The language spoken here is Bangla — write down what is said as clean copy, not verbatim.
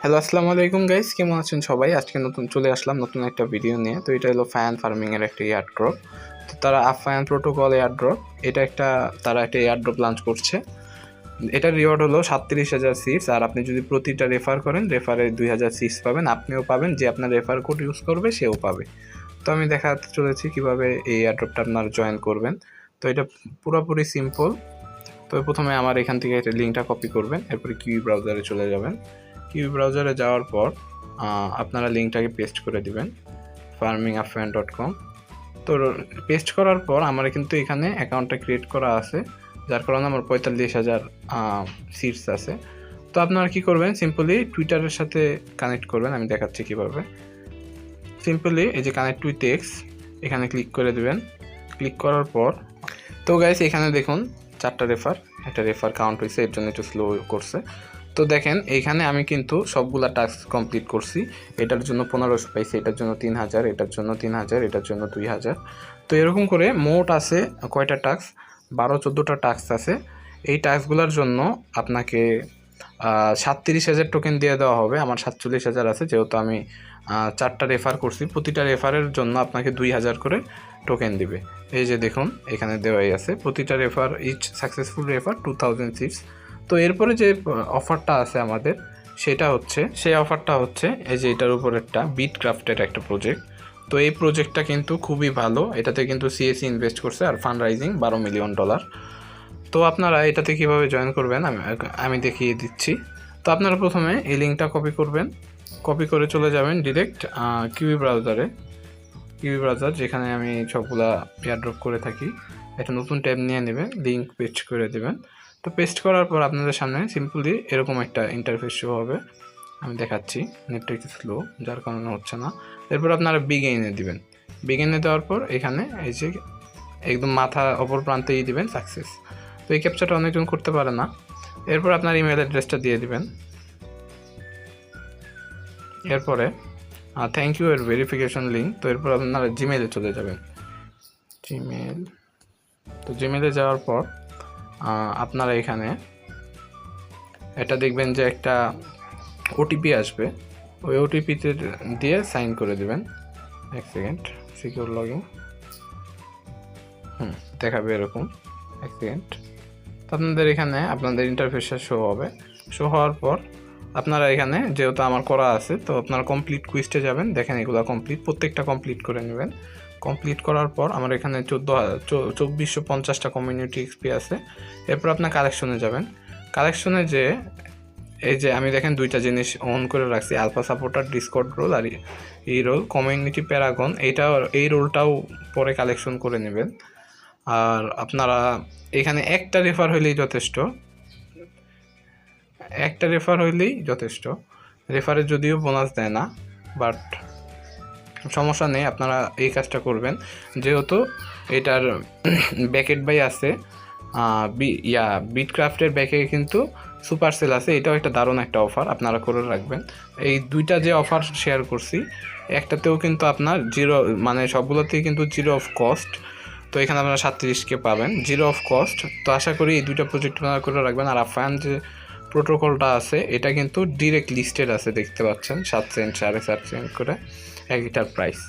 হ্যালো, আসসালামু আলাইকুম গাইস, কেমন আছেন সবাই? আজকে নতুন চলে আসলাম নতুন একটা ভিডিও নিয়ে। তো এটা হলো ফায়ান ফার্মিং এর একটা এয়ারড্রপ। তো তারা আফায়ান প্রোটোকল এয়ারড্রপ, এটা তারা একটা এয়ারড্রপ লঞ্চ করছে। এটার রিওয়ার্ড হলো 37,000 সিটস, আর আপনি যদি প্রতিটা রেফার করেন রেফারে 2,000 সিটস পাবেন। আপনিও পাবেন, যে আপনার রেফার কোড ইউজ করবে সেও পাবে। তো আমি দেখাতে চলেছি কিভাবে এই এয়ারড্রপটা আপনারা জয়েন করবেন। তো এটা পুরোপুরি সিম্পল। তো প্রথমে আমার এখান থেকে একটা লিঙ্কটা কপি করবেন, এরপরে কিউই ব্রাউজারে চলে যাবেন। কিউই ব্রাউজারে যাওয়ার পর আপনারা লিঙ্কটাকে পেস্ট করে দিবেন farmingafan.com। তো পেস্ট করার পর আমার কিন্তু এখানে অ্যাকাউন্টটা ক্রিয়েট করা আছে, যার কারণে আমার 45,000 সিটস আছে। তো আপনারা কি করবেন, সিম্পলি টুইটারের সাথে কানেক্ট করবেন। আমি দেখাচ্ছি কিভাবে। সিম্পলি এই যে কানেক্ট উইথ এক্স, এখানে ক্লিক করে দিবেন। ক্লিক করার পর তো গাইস এখানে দেখুন 4টা রেফার, একটা রেফার কাউন্ট হয়েছে, এর জন্য একটু স্লো করছে। তো দেখেন এইখানে আমি কিন্তু সবগুলা টাস্ক কমপ্লিট করছি। এটার জন্য 1500 পাইছি, এটার জন্য 3000, এটার জন্য 3000, এটার জন্য 2000। তো এরকম করে মোট আছে কয়টা টাস্ক, 12-14টা টাস্ক আছে। এই টাস্কগুলোর জন্য আপনাকে 37,000 টোকেন দিয়ে দেওয়া হবে। আমার 47,000 আছে, যেহেতু আমি 4টা রেফার করছি। প্রতিটা রেফারের জন্য আপনাকে 2,000 করে টোকেন দিবে। এই যে দেখুন এখানে দেওয়াই আছে, প্রতিটা refer each successful refer 2000 seats. তো এরপরে যে অফারটা আছে আমাদের, সেই অফারটা হচ্ছে এই যে এটার উপরেরটা, বিটক্রাফটের একটা প্রজেক্ট। তো এই প্রজেক্টটা কিন্তু খুবই ভালো, এটাতে কিন্তু সিএসি ইনভেস্ট করছে আর ফান্ড রাইজিং $12 মিলিয়ন। তো আপনারা এটাতে কিভাবে জয়েন করবেন আমি দেখিয়ে দিচ্ছি। তো আপনারা প্রথমে এই লিঙ্কটা কপি করবেন, কপি করে চলে যাবেন ডিরেক্ট কিউই ব্রাউজার, যেখানে আমি সবগুলা এয়ারড্রপ করে থাকি। একটা নতুন ট্যাব নিয়ে নেবেন, লিঙ্ক পেস্ট করে দেবেন। তো পেস্ট করার পর আপনাদের সামনে সিম্পলি এরকম একটা ইন্টারফেস শো হবে। আমি দেখাচ্ছি, নেটটা একটু স্লো যার কারণে হচ্ছে না। এরপর আপনারা বিগিনে দিবেন। বিগিনে দেওয়ার পর এখানে এই যে একদম মাথা অপর প্রান্তেই দিবেন সাকসেস। তো এই ক্যাপচাটা অনেকজন করতে পারে না। এরপর আপনার ইমেল অ্যাড্রেসটা দিয়ে দিবেন। এরপরে থ্যাংক ইউ এর ভেরিফিকেশন লিঙ্ক। তো এরপর আপনারা জিমেলে চলে যাবেন। জিমেলে যাওয়ার পর আপনারা এখানে এটা দেখবেন যে একটা ওটিপি আসবে, ওই ওটিপিতে দিয়ে সাইন করে দিবেন। এক সেকেন্ড, সিকিউর লগইন দেখাবে এরকম। এক সেকেন্ড। তো আপনাদের এখানে আপনাদের ইন্টারফেসটা শো হবে। শো হওয়ার পর আপনারা এখানে, যেহেতু আমার করা আছে, তো আপনারা কমপ্লিট কুইজটে যাবেন। দেখেন এগুলো কমপ্লিট, প্রত্যেকটা কমপ্লিট করে নেবেন। কমপ্লিট করার পর আমার এখানে 2450টা কমিউনিটি এক্সপি আছে। এরপর আপনার কালেকশনে যাবেন। কালেকশনে যে এই যে আমি দেখেন 2টা জিনিস অন করে রাখছি, আলফা সাপোর্টার, ডিসকর্ড রোল, আর এই রোল কমিউনিটি প্যারাগন। এই রোলটাও পরে কালেকশন করে নেবেন। আর আপনারা এখানে একটা রেফার হইলেই যথেষ্ট। রেফারে যদিও বোনাস দেয় না, বাট সমস্যা নেই, আপনারা এই কাজটা করবেন। যেহেতু এটার ব্যাকেট বাই আছে, বিটক্রাফটের ব্যাকে কিন্তু সুপার সেল আছে, এটাও একটা দারুণ একটা অফার, আপনারা করে রাখবেন। এই 2টা যে অফার শেয়ার করছি, একটাতেও কিন্তু আপনার জিরো, মানে সবগুলোতেই কিন্তু জিরো অফ কস্ট। তো এখানে আপনারা 37K পাবেন জিরো অফ কস্ট। তো আশা করি এই 2টা প্রজেক্ট আপনারা করে রাখবেন। আর আফায়ান যে প্রোটোকলটা আছে, এটা কিন্তু ডিরেক্ট লিস্টেড আছে, দেখতে পাচ্ছেন 7 সেন্ট 7.5 সেন্ট করে 1 লিটার প্রাইস।